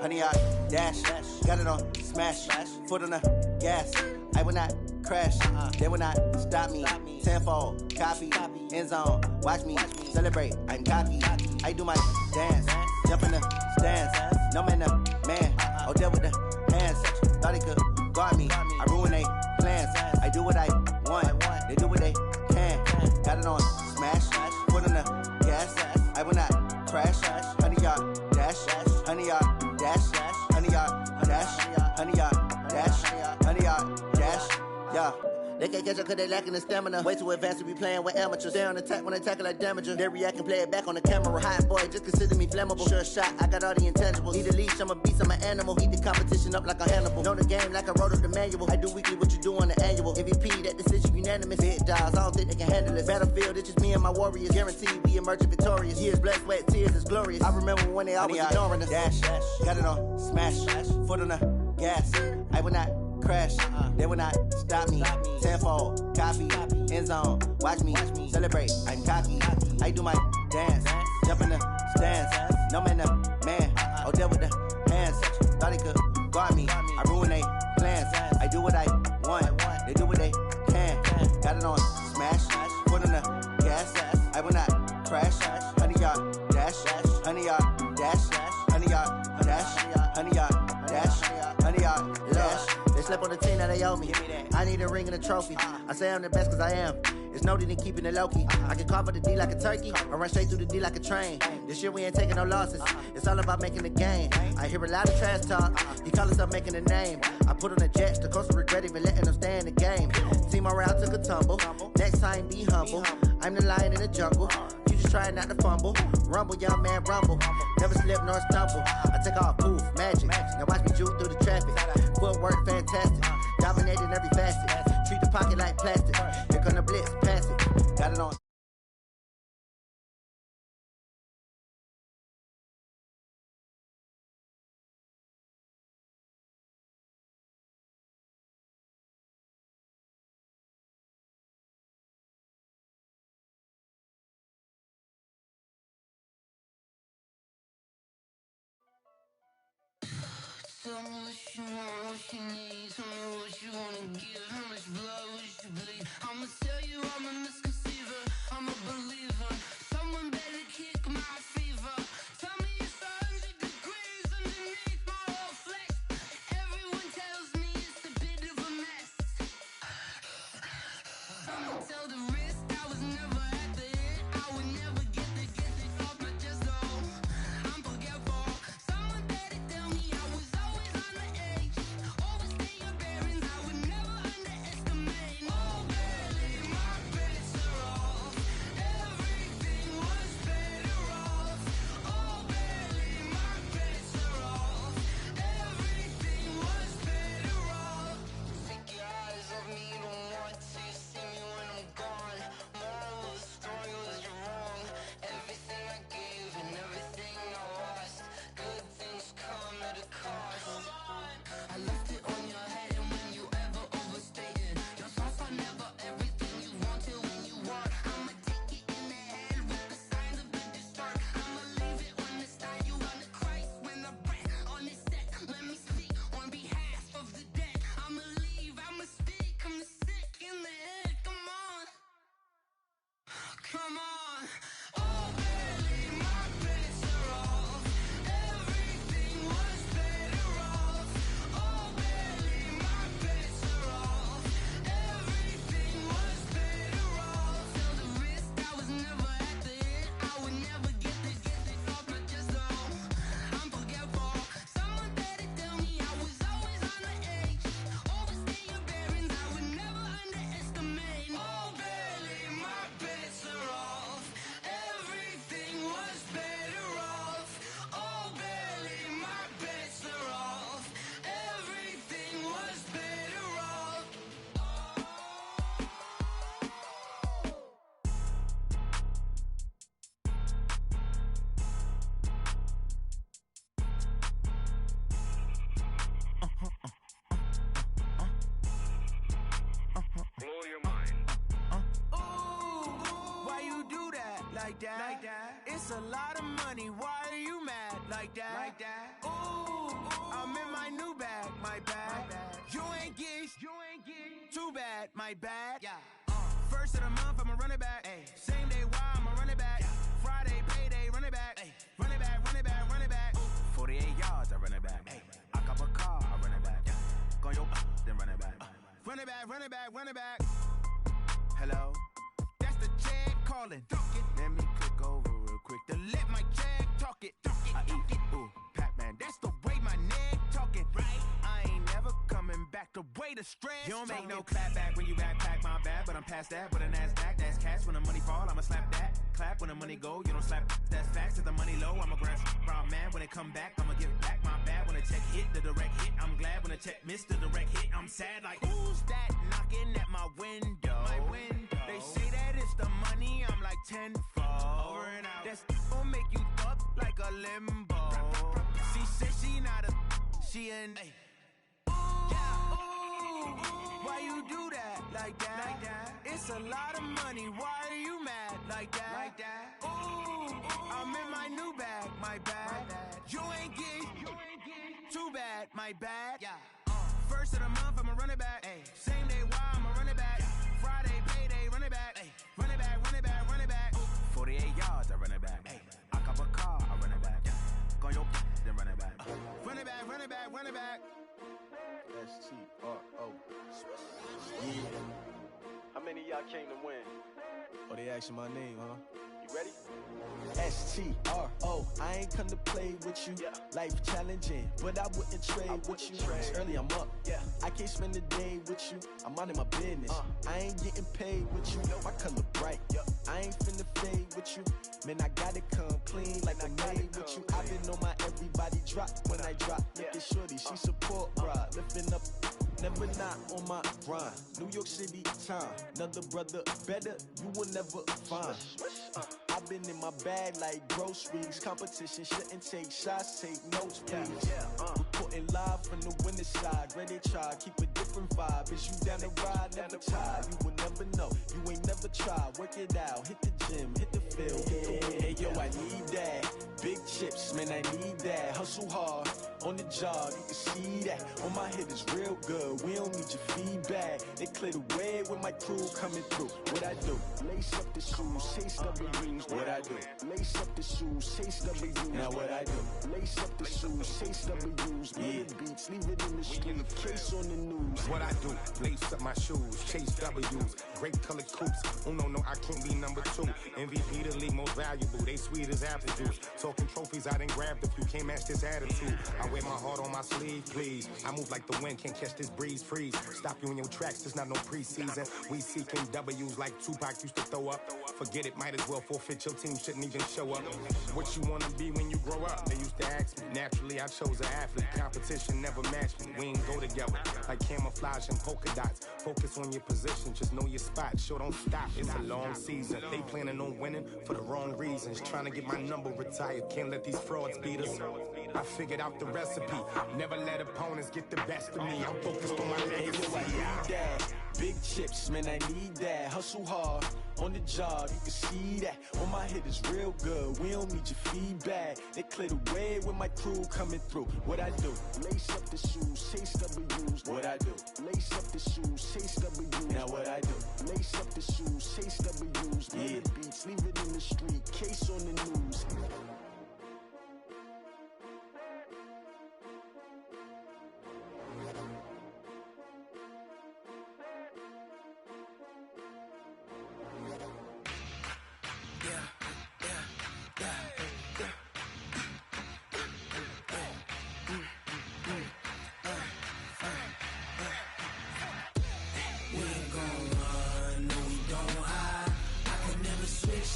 100 yard dash. Got it on smash. Foot on the gas. I will not crash. They will not stop me. Tenfold, copy, end zone. Watch me celebrate. I'm cocky. I do my dance. Jump in the stands. No man, the man. Oh, deal with the hands. Thought he could guard me. I ruin they plans. I do what I want. They do what they can. Got it on smash. Foot on the gas. I will not crash. 100 yard dash. 100 yard dash. 100 yard dash. 100 yard dash. 100 yard dash. Yeah. They can't catch up cause they lacking the stamina. Way too advanced to be playing with amateurs. Stay on attack when they tackle like damager. They react and play it back on the camera. Hot boy, just consider me flammable. Sure shot, I got all the intangibles. Need a leash, I'm a beast, I'm an animal. Eat the competition up like a Hannibal. Know the game like I wrote up the manual. I do weekly what you do on the annual. MVP, that decision unanimous. Big jobs, I don't think they can handle it. Battlefield, it's just me and my warriors. Guaranteed we emerging victorious. Years, blood, sweat, tears, it's glorious. I remember when they always ignoring us. Dash, got it on smash. Foot on the gas. I will not crash. They will not stop me. Tenfold, copy, end zone. Watch me celebrate. I'm cocky. I do my dance. Jump in the stands. No man, the man. Oh, deal with the hands. Thought he could guard me. I ruin they plans. I do what I want. They do what they can. Got it on smash. Foot on the gas. I will not crash. 100 yard dash. 100 yard dash. 100 yard dash. 100 yard dash. 100 yard dash. They slept on the team that they owe me. I need a ring and a trophy. I say I'm the best cause I am. It's no need in keeping it low-key. I can carve up the D like a turkey or run straight through the D like a train. This year we ain't taking no losses. It's all about making the game. I hear a lot of trash talk. You call us up making a name. I put on the jets. The coach will regret even letting them stay in the game. Team around took a tumble. Next time be humble. I'm the lion in the jungle. You just trying not to fumble. Rumble, young man, rumble. Never slip nor stumble. I take off, poof, magic. Now watch me juke through the traffic. Footwork fantastic. Dominating every facet. Treat the pocket like plastic. Here come the blitz, pass it. Got it on. Tell me what you want, what you need. Tell me what you wanna give. How much blood would you bleed? I'ma tell you I'm a misconceiver. I'm a believer. Someone better kick my fever. Tell me it's 100 degrees underneath my whole flesh. Everyone tells me it's a bit of a mess. I'ma tell the risk I was never at the end. I would never get this off my chest though. I'm forgetful. Someone better tell me I was always on the edge. Overstay your bearings, I would never underestimate. Oh, barely, my best. like that. It's a lot of money, why are you mad like that? Ooh, I'm in my new bag, my bad. You ain't get too bad, my bad. First of the month, I'ma run it back. Same day, why I'ma run it back. Friday, payday, run it back. Run it back, run it back, run it back. 48 yards, I run it back. I cop a car, I run it back. Go yo, then run it back. Run it back, run it back, run it back. Hello, that's the check calling. Let me click over real quick to let my check talk it. I eat it, ooh, Pac-Man, that's the way my neck talking. Right, I ain't never coming back the way the stress. You don't make no clap back when you backpack, my bad, but I'm past that. With a NASDAQ, that's cash. When the money fall, I'ma slap that. Clap when the money go, you don't slap. That's facts. If the money low, I'ma grab brown man. When it come back, I'ma give back my bad. When the check hit, the direct hit, I'm glad. When the check missed the direct hit, I'm sad. Like, who's that knocking at my window? They say that it's the money, I'm like tenfold. Over and out. That's gon' make you up like a limbo. She said she not a, she an. Why you do that like that? It's a lot of money, why are you mad like that? Ooh, I'm in my new bag, my bad. You ain't get too bad, my bad. First of the month, I'ma run it back. Same day, why I'ma run it back. Friday, payday, run it back. Run it back, run it back, run it back. 48 yards, I run it back. I cop a car, I run it back. Go yo, then run it back. Run it back, run it back, run it back. S-T-R-O. Yeah. How many of y'all came to win? Oh, they asking my name, huh? You ready? S-T-R-O, I ain't come to play with you. Life challenging, but I wouldn't trade with you. It's early, I'm up. I can't spend the day with you. I'm out of my business. I ain't getting paid with you. My color bright. I ain't finna fade with you. Man, I gotta come clean like I made with you. I've been on my everybody drop when I drop. Look at shorty, she support ride. Lifting up, never not on my grind. New York City time, another brother better, you will never find. I've been in my bag like groceries. Competition shouldn't take shots, take notes, please. Reporting live from the winning side. Ready to try, keep a different vibe. Is you down the ride, never tired. You will never know, you ain't never tried. Work it out, hit the gym, hit the field, hit the win. Hey yo, I need that. Big chips, man, I need that. Hustle hard, on the job, you can see that. On my head is real good, we don't need your feedback. They clear the way with my crew coming through. What I do? Lace up the shoes, chase W's. What I do? Lace up the shoes, chase W's. Now what I do? Lace up the shoes, chase W's. Yeah, beats, leave it in the street, case on the news. What I do? Lace up my shoes, chase W's. Great colored coops. Oh no, I can't be number 2. MVP the league most valuable. They sweet as apple juice. Talking trophies, I done grabbed a few. Can't match this attitude. I wear my heart on my sleeve, please. I move like the wind, can't catch this breeze. Freeze. Stop you in your tracks. There's not no preseason. We seeking W's like Tupac used to throw up. Forget it, might as well forfeit. Your team shouldn't even show up. What you wanna be when you grow up? They used to ask me. Naturally, I chose an athlete. Competition never matched me. We ain't go together like camouflage and polka dots. Focus on your position, just know your spot. Sure, don't stop. It's a long season. They planning on winning for the wrong reasons. Trying to get my number retired. Can't let these frauds beat us. I figured out the recipe. Never let opponents get the best of me. I'm focused on my legacy. I need that. Big chips, man, I need that. Hustle hard, on the job, you can see that. On my head is real good, we don't need your feedback. They clear the way with my crew coming through. What I do? Lace up the shoes, chase W's. What I do? Lace up the shoes, chase W's. Now what I do? Lace up the shoes, chase W's. Yeah, beats, leave it in the street, case on the news.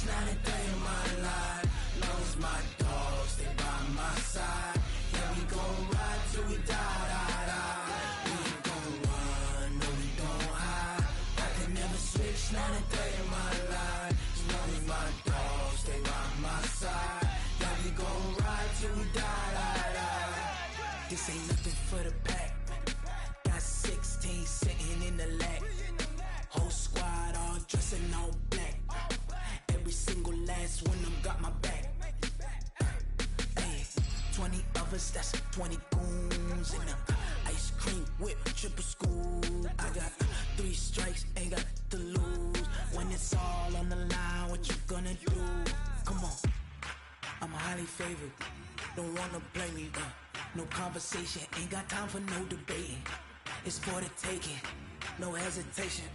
Not a day in my life. Lost my brothers, that's 20 goons in them. Ice cream whip, triple school. I got 3 strikes, ain't got to lose. When it's all on the line, what you gonna do? Come on, I'm highly favored. Don't wanna blame me, no conversation, ain't got time for no debating. It's for the taking, no hesitation,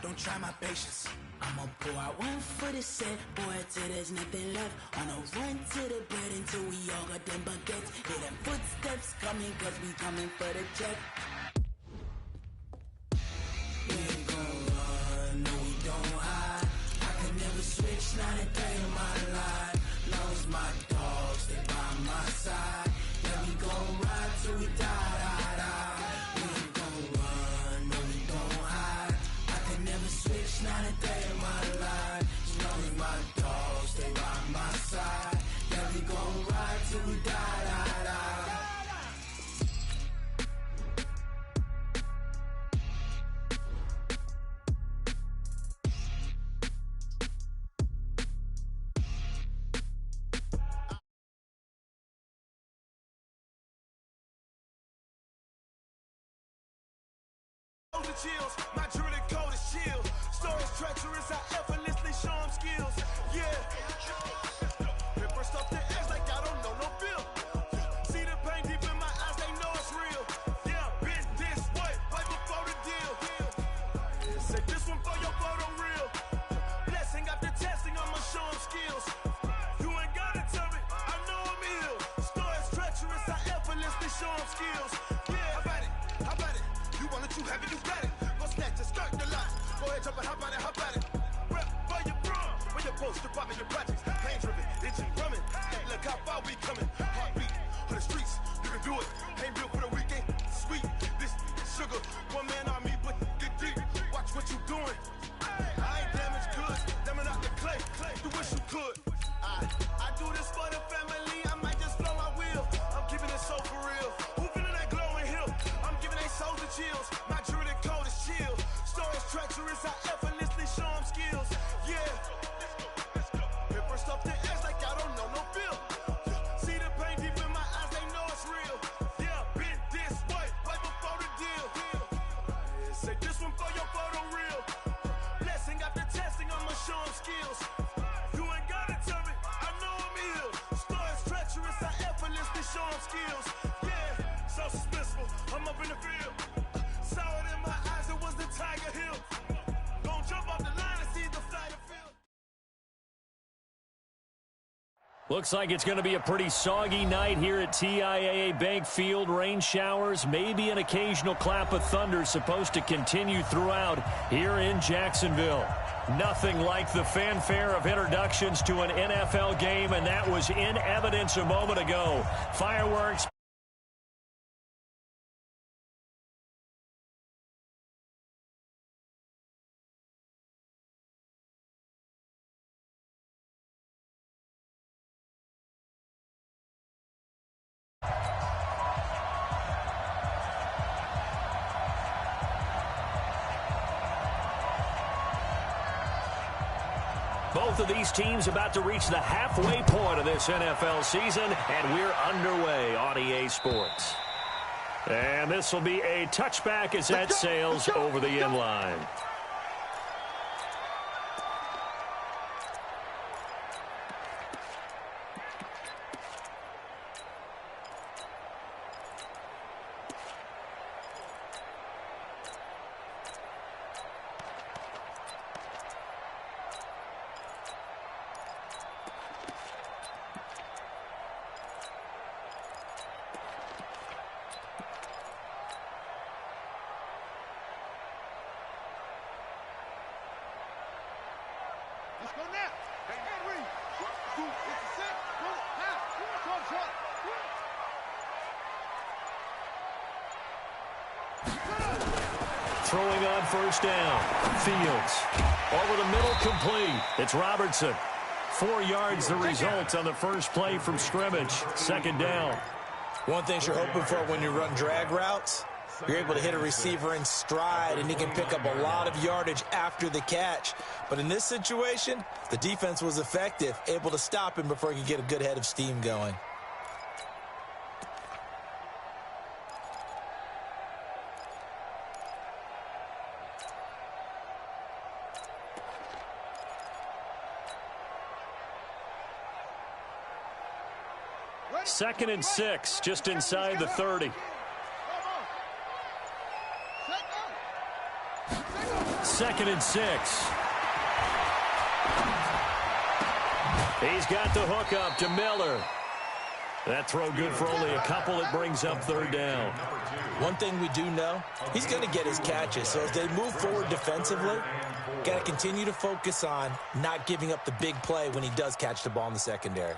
don't try my patience. I'ma pour out one for the set, boy, till there's nothing left. On a run to the bed until we all got them baguettes. Hear them footsteps coming, cause we coming for the check. We ain't gon' run, no we don't hide. I can never switch, not a day in my life. Long as my dogs, they by my side. Yeah, we gon' ride till we die. We ain't gon' run, no we don't hide. I can never switch, not a day in my life. As long as my dogs, they by my side. Yeah, we gon' ride till we die. The chills, my drilling code is chill. Stories treacherous, I effortlessly show them skills. Yeah. Paper stuff the edge like I don't know no feel. See the pain deep in my eyes, they know it's real. Yeah, been this way, right before the deal. Say this one for your photo real. Blessing after testing, I'ma show them skills. You ain't gotta tell me, I know I'm ill. Stories treacherous, I effortlessly show them skills. Yeah, how about it? How about it? You want it too heavy, you got it. Go snatch and skirt the lot. Go ahead, jump it, how about it, how about it? Rep for your bro, when you're posted, popping your projects. Pain driven, itching, drumming. Hey, look how far we coming. Heartbeat on the streets, you can do it. Ain't built for the weekend, sweet. This sugar, one man army, but get deep. Watch what you doing. I ain't damaged goods, damn it out the clay. You wish you could. I do this for the family, I might just blow my wheel. I'm keeping it so for real. Who feeling that glowing hill? I'm giving they souls the chills. My drilling code is chill. Stories treacherous, I effortlessly show them skills. Yeah. Paper stuff the edge like I don't know no feel. See the pain deep in my eyes, they know it's real. Yeah, been this way, right before the deal. Say this one for your photo real. Blessing after testing, I'ma show them skills. You ain't gotta tell me, I know I'm ill. Stories treacherous, I effortlessly show them skills. Yeah, so suspenseful, I'm up in the field. Saw it in my eyes, it was the Tiger Hill. Don't jump off the line and see the flight of field. Looks like it's going to be a pretty soggy night here at TIAA Bank Field. Rain showers, maybe an occasional clap of thunder supposed to continue throughout here in Jacksonville. Nothing like the fanfare of introductions to an NFL game, and that was in evidence a moment ago. Fireworks. Both of these teams about to reach the halfway point of this NFL season, and we're underway on EA Sports. And this will be a touchback as that sails over the end line. Let's go now. Hey, Henry. 1, 2, it's a set. Go, half. Control. Throwing on first down. Fields. Over the middle, complete. It's Robertson. 4 yards the result on the first play from scrimmage. Second down. One thing you're hoping for when you run drag routes, you're able to hit a receiver in stride, and he can pick up a lot of yardage after the catch. But in this situation, the defense was effective, able to stop him before he could get a good head of steam going. 2nd and 6, just inside the 30. 2nd and 6. He's got the hook up to Miller. That throw good for only a couple. It brings up 3rd down. One thing we do know, he's going to get his catches. So as they move forward defensively, got to continue to focus on not giving up the big play when he does catch the ball in the secondary.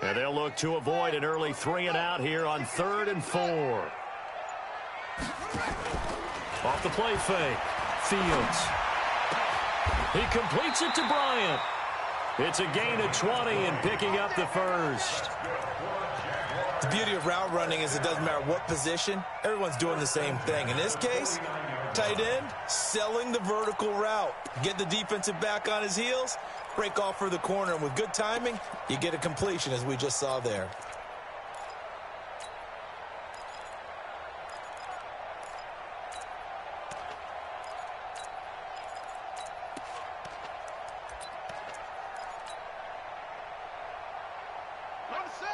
And they'll look to avoid an early 3-and-out here on 3rd and 4. Off the play fake. Fields. He completes it to Bryant. It's a gain of 20 and picking up the first. The beauty of route running is it doesn't matter what position. Everyone's doing the same thing. In this case, tight end, selling the vertical route. Get the defensive back on his heels, break off for the corner, and with good timing, you get a completion as we just saw there.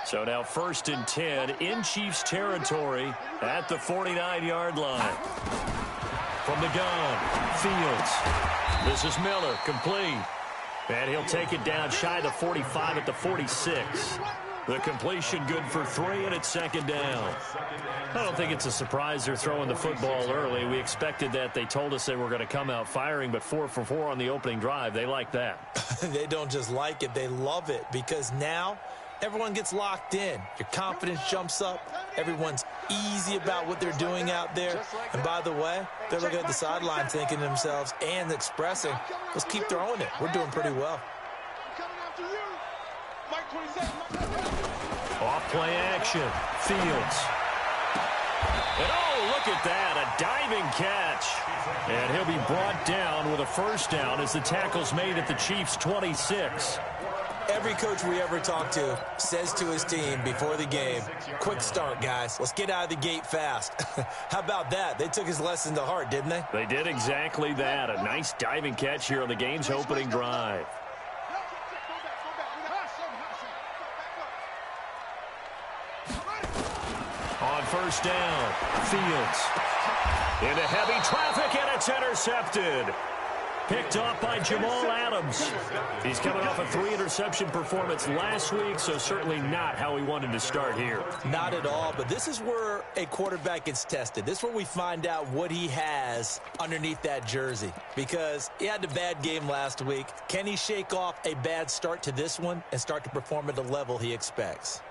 So now 1st and 10 in Chiefs territory at the 49-yard line. From the gun, Fields. This is Miller, complete. And he'll take it down shy of the 45 at the 46. The completion good for 3, and it's 2nd down. I don't think it's a surprise they're throwing the football early. We expected that. They told us they were going to come out firing, but 4 for 4 on the opening drive. They like that. They don't just like it, they love it, because now everyone gets locked in. Your confidence jumps up. Everyone's easy about what they're doing out there. And by the way, they're looking at the sideline thinking to themselves and expressing, let's keep throwing it. We're doing pretty well. Off play action. Fields. And oh, look at that. A diving catch. And he'll be brought down with a 1st down as the tackle's made at the Chiefs' 26. Every coach we ever talk to says to his team before the game, quick start, guys. Let's get out of the gate fast. How about that? They took his lesson to heart, didn't they? They did exactly that. A nice diving catch here on the game's opening drive. On 1st down, Fields. Into heavy traffic, and it's intercepted. Picked off by Jamal Adams. He's coming off a 3-interception performance last week, so certainly not how he wanted to start here. Not at all, but this is where a quarterback gets tested. This is where we find out what he has underneath that jersey, because he had a bad game last week. Can he shake off a bad start to this one and start to perform at the level he expects?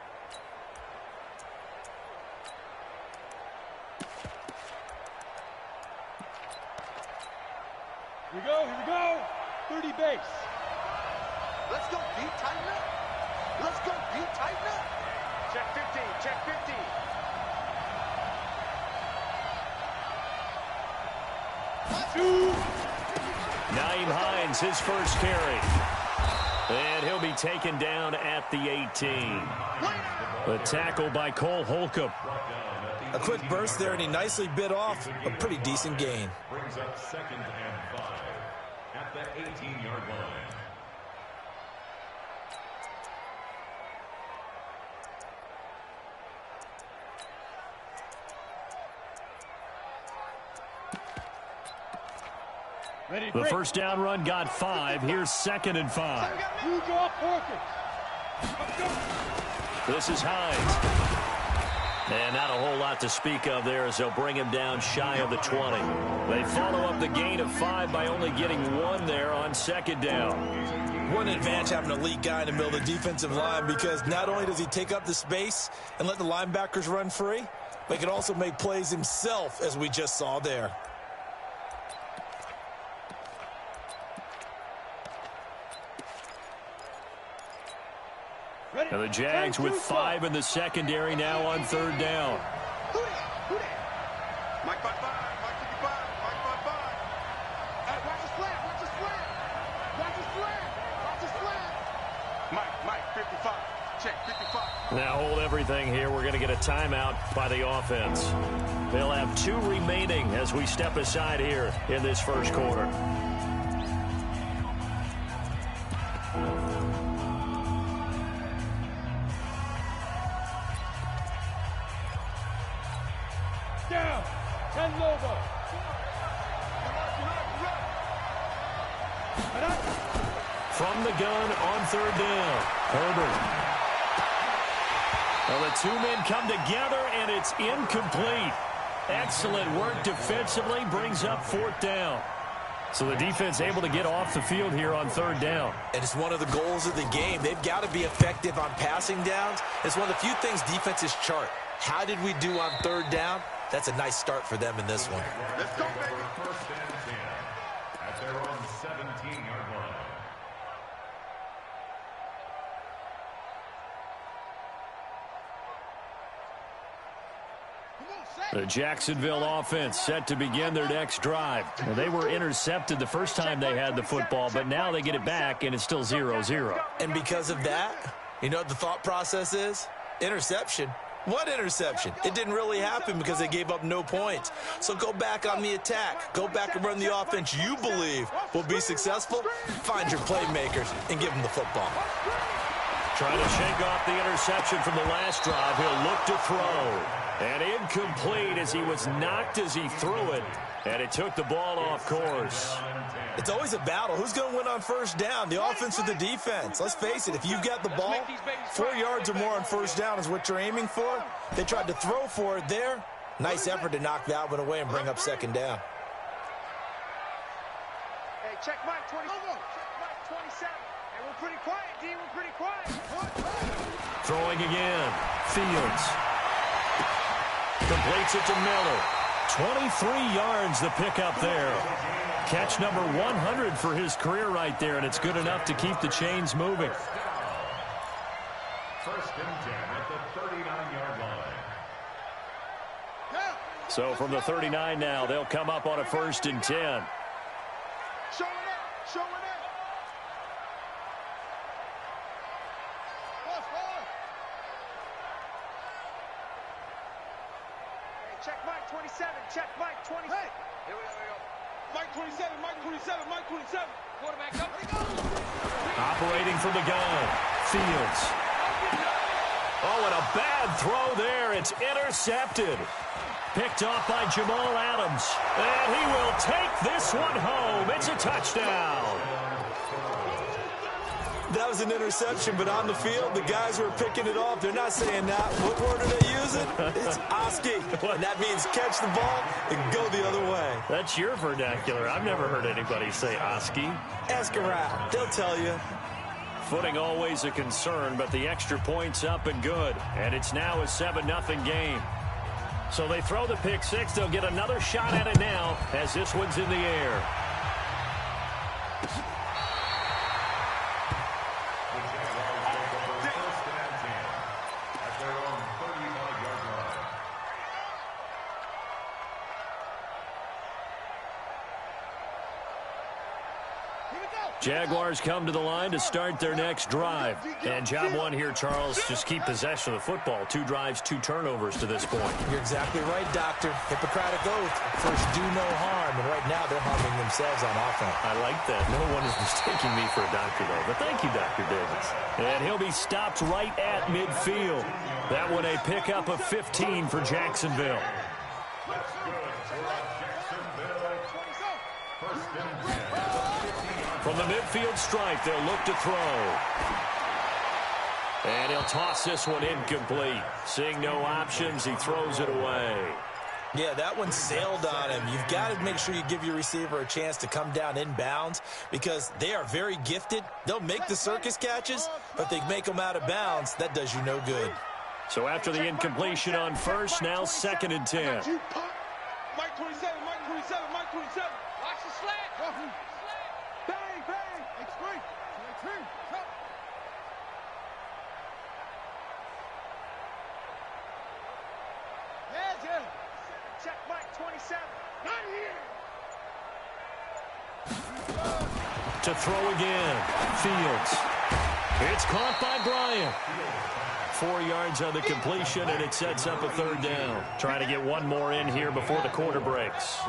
Here we go, 30 base. Let's go, B, tighten up. Let's go, B, tighten up. Check 15, check 15. Naeem Hines, his first carry. And he'll be taken down at the 18. The tackle by Cole Holcomb. A quick burst there, and he nicely bit off a pretty decent gain. Brings up 2nd and 5 at the 18-yard line. The 1st down run got 5. Here's 2nd and 5. This is Hines. And not a whole lot to speak of there as they'll bring him down shy of the 20. They follow up the gain of 5 by only getting 1 there on 2nd down. What an advantage having a lead guy in the middle of the defensive line, because not only does he take up the space and let the linebackers run free, but he can also make plays himself, as we just saw there. And the Jags with 5 in the secondary now on 3rd down. Mike 55, Mike 55, Mike everything here, we're going to get a timeout by the offense. They'll have 2 remaining as we step aside here in this first quarter. Down. 10 over. From the gun on third down, Herbert. Well, the 2 men come together, and it's incomplete. Excellent work defensively, brings up 4th down. So the defense able to get off the field here on 3rd down. And it's one of the goals of the game. They've got to be effective on passing downs. It's one of the few things defenses chart. How did we do on 3rd down? That's a nice start for them in this one. Let's go, baby. First and 10 at their own 17-yard line. The Jacksonville offense set to begin their next drive. Well, they were intercepted the first time they had the football, but now they get it back, and it's still 0-0. And because of that, you know what the thought process is? Interception. What interception? It didn't really happen because they gave up no points. So go back on the attack. Go back and run the offense you believe will be successful. Find your playmakers and give them the football. Trying to shake off the interception from the last drive. He'll look to throw. And incomplete as he was knocked as he threw it. And it took the ball off course. It's always a battle. Who's going to win on first down? The offense or the defense? Let's face it, if you've got the ball, 4 yards or more on first down is what you're aiming for. They tried to throw for it there. Nice effort to knock that one away and bring up 2nd down. Hey, check Mike 20. Check Mike 27. Hey, we're pretty quiet, D. We're pretty quiet. Throwing again. Fields. Completes it to Miller. 23 yards the pickup there. Catch number 100 for his career right there, and it's good enough to keep the chains moving. First and 10 at the 39-yard line. So from the 39 now, they'll come up on a 1st and 10. Show it up. Show it up. Check Mike 27. Check Mike 27. Hey. Here we go. Mike 27. Mike 27. Mike 27. Quarterback up. Operating from the gun. Fields. Oh, and a bad throw there. It's intercepted. Picked off by Jamal Adams. And he will take this one home. It's a touchdown. That was an interception, but on the field, the guys who are picking it off, they're not saying that. What word are they using? It's Oski. And that means catch the ball and go the other way. That's your vernacular. I've never heard anybody say Oski. Ask around. They'll tell you. Footing always a concern, but the extra point's up and good. And it's now a 7-0 game. So they throw the pick six. They'll get another shot at it now as this one's in the air. Jaguars come to the line to start their next drive. And job one here, Charles, just keep possession of the football. 2 drives, 2 turnovers to this point. You're exactly right, Doctor. Hippocratic oath. First, do no harm. And right now, they're harming themselves on offense. I like that. No one is mistaking me for a doctor, though. But thank you, Dr. Davis. And he'll be stopped right at midfield. That one a pickup of 15 for Jacksonville. That's good for Jacksonville. First and 10. From the midfield stripe, they'll look to throw. And he'll toss this one incomplete. Seeing no options, he throws it away. Yeah, that one sailed on him. You've got to make sure you give your receiver a chance to come down inbounds because they are very gifted. They'll make the circus catches, but if they make them out of bounds, that does you no good. So after the incompletion on first, now 2nd and 10. Mike 27, Mike 27, Mike 27. Watch the slant. Bang, bang. X3. Yeah. Check Mike 27. Not here. To throw again. Fields. It's caught by Bryant. 4 yards on the completion, and it sets up a third down. Trying to get one more in here before the quarter breaks.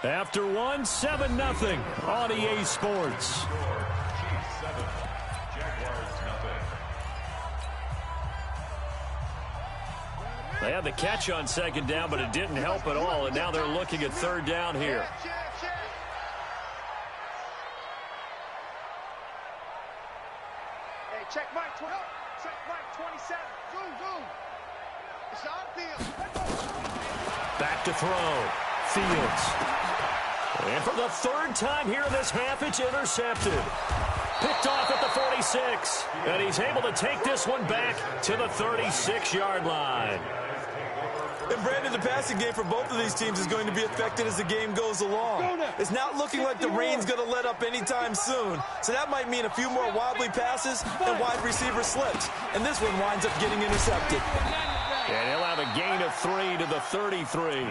After 7-0 on EA Sports. They had the catch on second down, but it didn't help at all, and now they're looking at third down here. Hey, check Mike 20. Check Mike 27. Zoom. It's on field. Back to throw. Fields. And for the third time here in this half, it's intercepted. Picked off at the 46. And he's able to take this one back to the 36-yard line. And Brandon, the passing game for both of these teams is going to be affected as the game goes along. It's not looking like the rain's going to let up anytime soon. So that might mean a few more wobbly passes and wide receiver slips. And this one winds up getting intercepted. And he'll have a gain of 3 to the 33.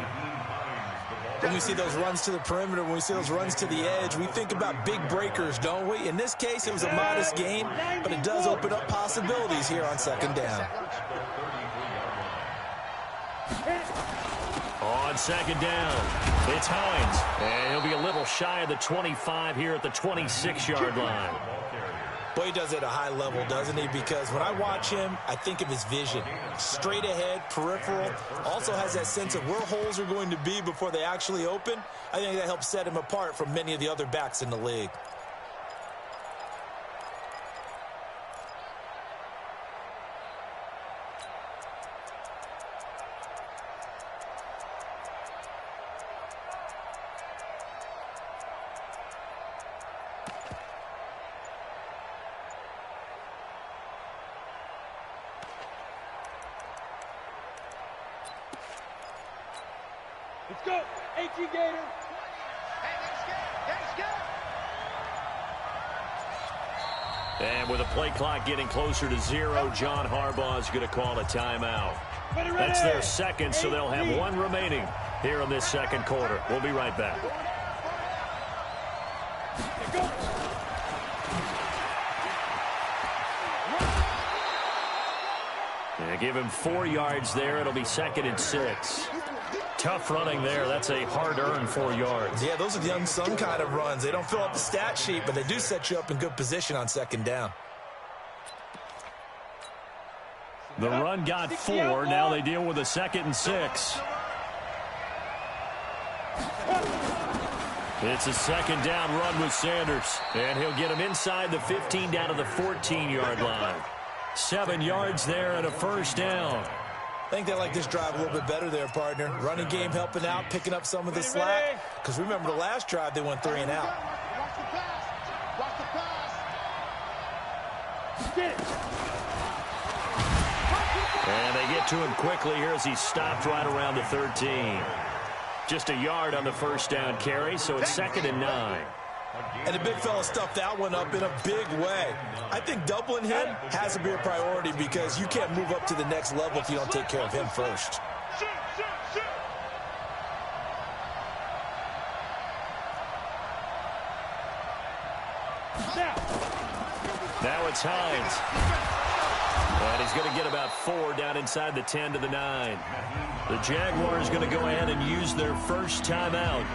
When we see those runs to the perimeter, when we see those runs to the edge, we think about big breakers, don't we? In this case, it was a modest gain, but it does open up possibilities here on second down. On second down, it's Hines. And he'll be a little shy of the 25 here at the 26-yard line. Boy, he does it at a high level, doesn't he? Because when I watch him, I think of his vision. Straight ahead, peripheral. Also has that sense of where holes are going to be before they actually open. I think that helps set him apart from many of the other backs in the league. Let's go. H.E. Gator. And with a play clock getting closer to 0, John Harbaugh is going to call a timeout. That's their second, so they'll have one remaining here in this second quarter. We'll be right back. Yeah, give him 4 yards there. It'll be 2nd and 6. Tough running there. That's a hard-earned 4 yards. Yeah, those are the unsung kind of runs. They don't fill up the stat sheet, but they do set you up in good position on second down. The run got 4. Now they deal with a 2nd and 6. It's a second down run with Sanders. And he'll get him inside the 15 down to the 14-yard line. 7 yards there and a first down. I think they like this drive a little bit better there, partner. Running game helping out, picking up some of the slack. Because remember the last drive, they went 3 and out. Watch the pass. Watch the pass. And they get to him quickly here as he stopped right around the 13. Just a yard on the first down carry, so it's 2nd and 9. And the big fella stuffed that one up in a big way. I think doubling him has to be a priority because you can't move up to the next level if you don't take care of him first. Now it's Hines. And he's going to get about 4 down inside the 10 to the 9. The Jaguars going to go ahead and use their first timeout.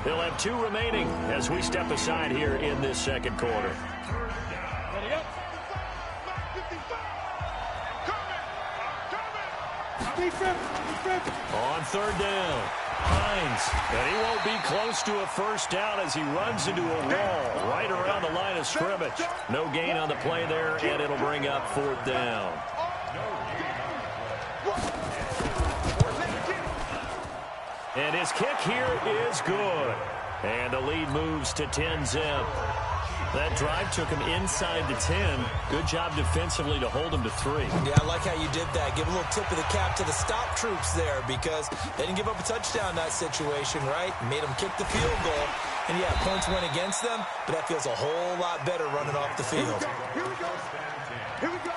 They'll have 2 remaining as we step aside here in this second quarter. Ready up. On third down, Hines. And he won't be close to a first down as he runs into a wall right around the line of scrimmage. No gain on the play there, and it'll bring up 4th down. And his kick here is good. And the lead moves to 10-zip. That drive took him inside the 10. Good job defensively to hold him to 3. Yeah, I like how you did that. Give a little tip of the cap to the stop troops there because they didn't give up a touchdown in that situation, right? Made them kick the field goal. And, yeah, points went against them, but that feels a whole lot better running off the field. Here we go. Here we go.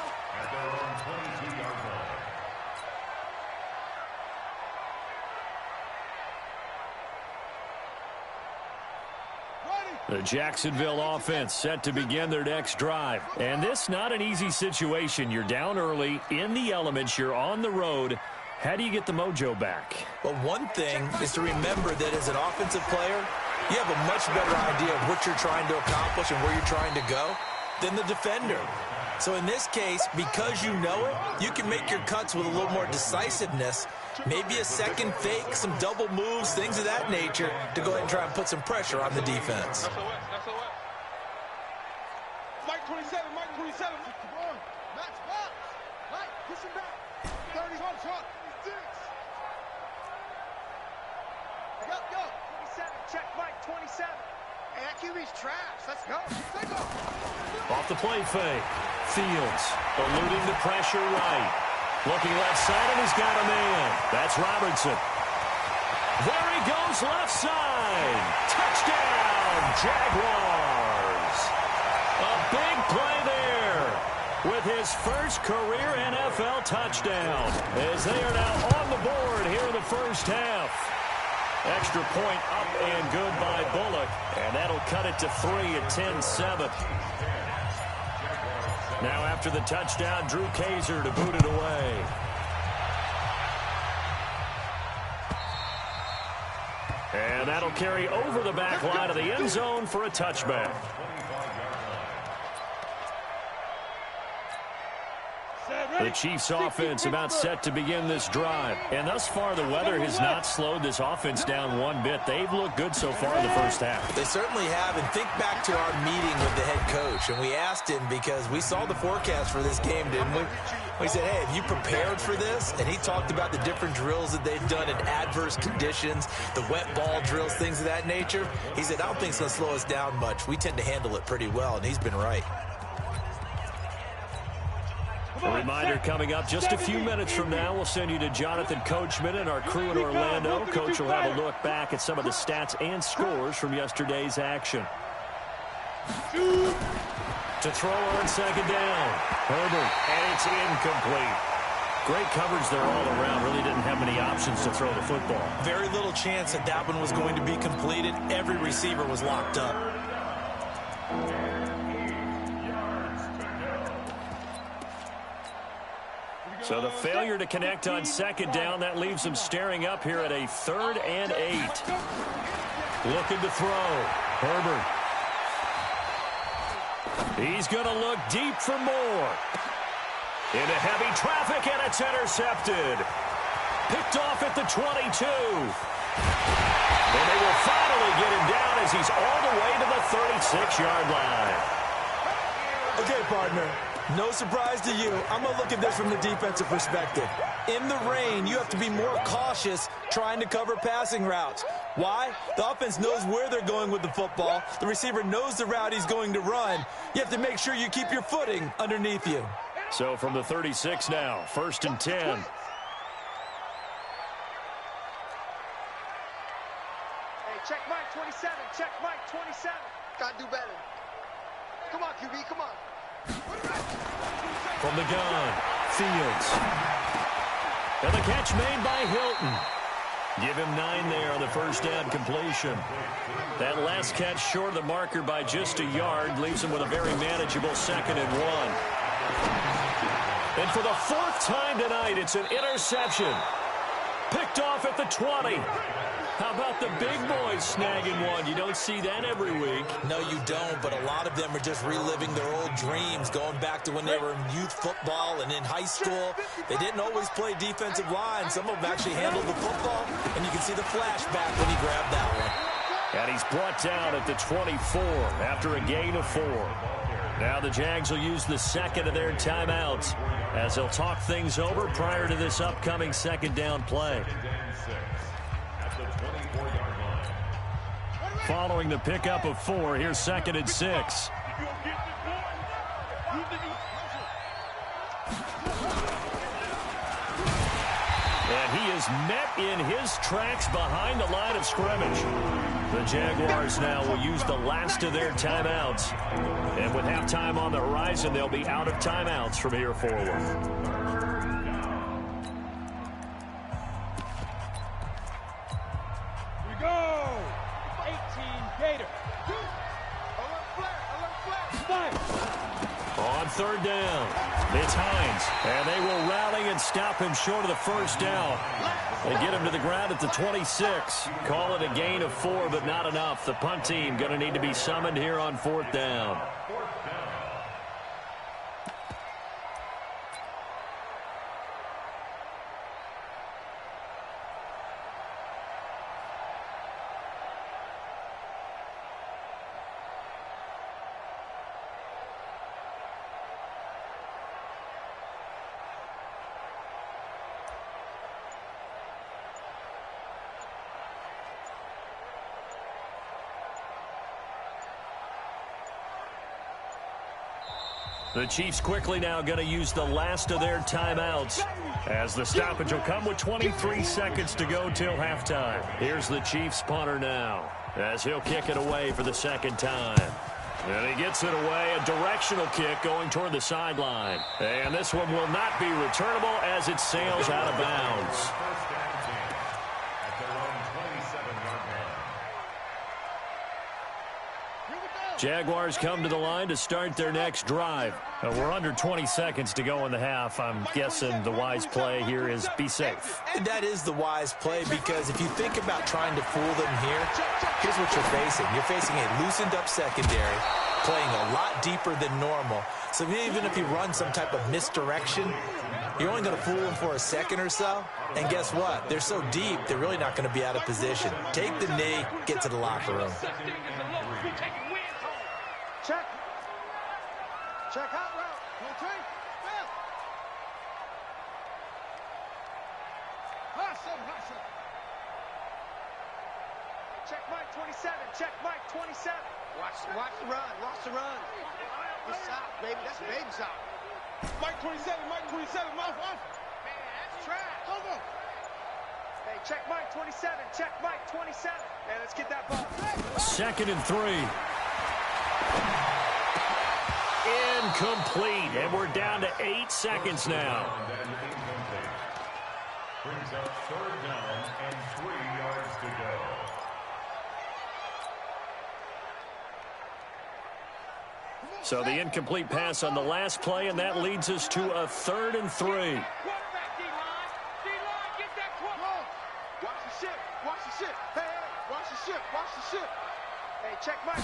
Ready. The Jacksonville offense set to begin their next drive. And this not an easy situation. You're down early, in the elements, you're on the road. How do you get the mojo back? Well, one thing is to remember that as an offensive player, you have a much better idea of what you're trying to accomplish and where you're trying to go than the defender. So in this case, because you know it, you can make your cuts with a little more decisiveness. Maybe a second fake, some double moves, things of that nature to go ahead and try and put some pressure on the defense. Mike 27, Mike 27. Come on. Max box. Mike, push him back. 30, shot. 26. Go. 27, check Mike 27. Hey, that QB's trash. Let's go. Let's go. Off the play fake. Fields eluding the pressure right. Looking left side, and he's got a man. That's Robertson. There he goes left side. Touchdown, Jaguars. A big play there with his first career NFL touchdown as they are now on the board here in the first half. Extra point up and good by Bullock, and that'll cut it to 3 at 10-7. Now after the touchdown, Drew Kaiser to boot it away. And that'll carry over the back line of the end zone for a touchback. The Chiefs offense about set to begin this drive. And thus far, the weather has not slowed this offense down one bit. They've looked good so far in the first half. They certainly have. And think back to our meeting with the head coach. And we asked him because we saw the forecast for this game, didn't we? We said, hey, have you prepared for this? And he talked about the different drills that they've done in adverse conditions, the wet ball drills, things of that nature. He said, I don't think it's going to slow us down much. We tend to handle it pretty well, and he's been right. A reminder coming up just a few minutes from now. We'll send you to Jonathan Coachman and our crew in Orlando. Coach will have a look back at some of the stats and scores from yesterday's action. To throw on second down. Herbert, and it's incomplete. Great coverage there all around. Really didn't have many options to throw the football. Very little chance that that one was going to be completed. Every receiver was locked up. So the failure to connect on second down, that leaves them staring up here at a 3rd and 8. Looking to throw. Herbert. He's going to look deep for more. Into heavy traffic, and it's intercepted. Picked off at the 22. And they will finally get him down as he's all the way to the 36-yard line. Okay, partner. No surprise to you. I'm going to look at this from the defensive perspective. In the rain, you have to be more cautious trying to cover passing routes. Why? The offense knows where they're going with the football. The receiver knows the route he's going to run. You have to make sure you keep your footing underneath you. So from the 36 now, 1st and 10. Hey, check Mike 27. Check Mike 27. Gotta do better. Come on, QB, come on. From the gun, Fields. And the catch made by Hilton. Give him 9 there on the first down completion. That last catch short of the marker by just a yard leaves him with a very manageable 2nd and 1. And for the 4th time tonight, it's an interception. Picked off at the 20. How about the big boys snagging one? You don't see that every week. No, you don't, but a lot of them are just reliving their old dreams, going back to when they were in youth football and in high school. They didn't always play defensive line. Some of them actually handled the football, and you can see the flashback when he grabbed that one. And he's brought down at the 24 after a gain of 4. Now the Jags will use the 2nd of their timeouts as they'll talk things over prior to this upcoming 2nd down play. Following the pickup of 4, here's 2nd and 6. And he is met in his tracks behind the line of scrimmage. The Jaguars now will use the last of their timeouts. And with halftime on the horizon, they'll be out of timeouts from here forward. third down. It's Hines, and they will rally and stop him short of the first down. They get him to the ground at the 26. Call it a gain of 4, but not enough. The punt team going to need to be summoned here on fourth down. The Chiefs quickly now going to use the last of their timeouts as the stoppage will come with 23 seconds to go till halftime. Here's the Chiefs punter now as he'll kick it away for the second time. And he gets it away, a directional kick going toward the sideline. And this one will not be returnable as it sails out of bounds. Jaguars come to the line to start their next drive. We're under 20 seconds to go in the half. I'm guessing the wise play here is be safe. And that is the wise play, because if you think about trying to fool them here, here's what you're facing. You're facing a loosened up secondary, playing a lot deeper than normal. So even if you run some type of misdirection, you're only going to fool them for a second or so. And guess what? They're so deep, they're really not going to be out of position. Take the knee, get to the locker room. Check. Check out route. 2, 3. Bill. Hustle. Check Mike 27. Check Mike 27. Watch the run. Watch the run. It's south, baby. That's baby south. Mike 27. Mike 27. Mouth off. Man, that's trash. Hold on. Hey, check Mike 27. Check Mike 27. Man, let's get that ball. 2nd and 3. Incomplete, and we're down to 8 seconds now. Brings up 3rd down and 3 yards to go. So the incomplete pass on the last play, and that leads us to a 3rd and 3. D-line, get that quarterback. Watch the ship. Watch the ship. Hey, watch the ship. Watch the ship. Hey, check Mike.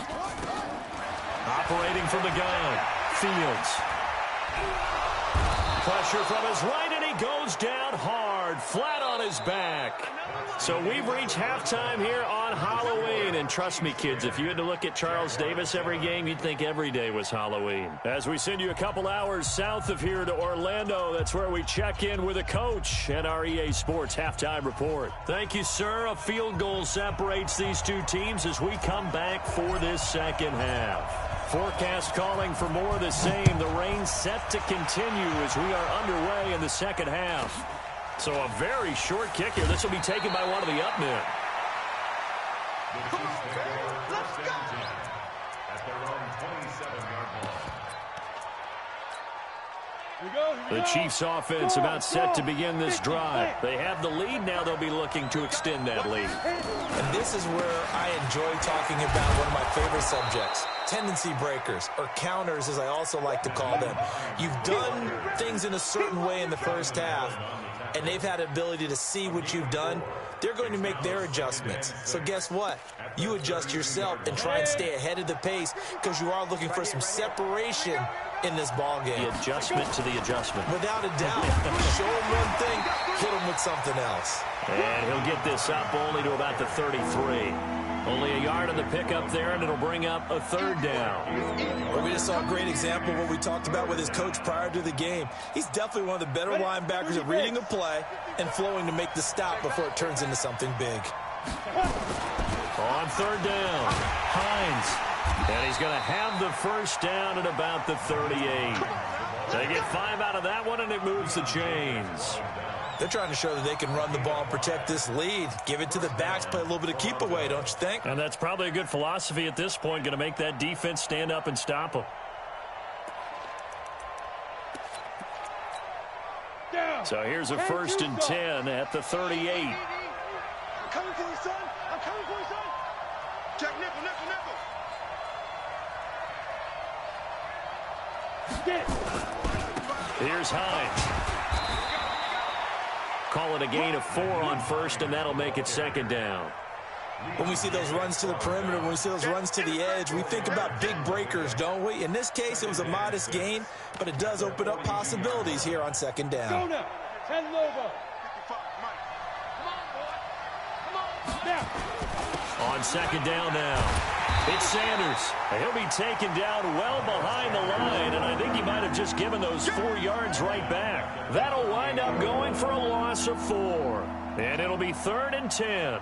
Operating from the gun, Fields. Pressure from his right, and he goes down hard, flat on his back. So we've reached halftime here on Halloween. And trust me, kids, if you had to look at Charles Davis every game, you'd think every day was Halloween. As we send you a couple hours south of here to Orlando, that's where we check in with a coach and our EA Sports Halftime Report. Thank you, sir. A field goal separates these two teams as we come back for this second half. Forecast calling for more of the same. The rain set to continue as we are underway in the second half. So a very short kick here. This will be taken by one of the up men. Let's go. At their own 27-yard line. The Chiefs offense about set to begin this drive. They have the lead. Now they'll be looking to extend that lead. And this is where I enjoy talking about one of my favorite subjects, tendency breakers, or counters as I also like to call them. You've done things in a certain way in the first half, and they've had the ability to see what you've done. They're going to make their adjustments. So guess what? You adjust yourself and try and stay ahead of the pace, because you are looking for some separation in this ball game. The adjustment to the adjustment. Without a doubt. Show him one thing, hit him with something else. And he'll get this up only to about the 33. Only a yard on the pickup there, and it'll bring up a 3rd down. Well, we just saw a great example of what we talked about with his coach prior to the game. He's definitely one of the better linebackers at reading a play and flowing to make the stop before it turns into something big. On 3rd down, Hines. And he's going to have the first down at about the 38. They get 5 out of that one, and it moves the chains. They're trying to show that they can run the ball and protect this lead. Give it to the backs, play a little bit of keep away, don't you think? And that's probably a good philosophy at this point, going to make that defense stand up and stop them. So here's a 1st and 10 at the 38. I'm coming for you, son. I'm coming for you, son. Check nickel. Here's Hines. Call it a gain of 4 on first, and that'll make it second down. When we see those runs to the perimeter, when we see those runs to the edge, we think about big breakers, don't we? In this case, it was a modest gain, but it does open up possibilities here on second down. Go now. 10 Lobo. On second down now. It's Sanders. He'll be taken down well behind the line, and I think he might have just given those 4 yards right back. That'll wind up going for a loss of 4. And it'll be 3rd and 10.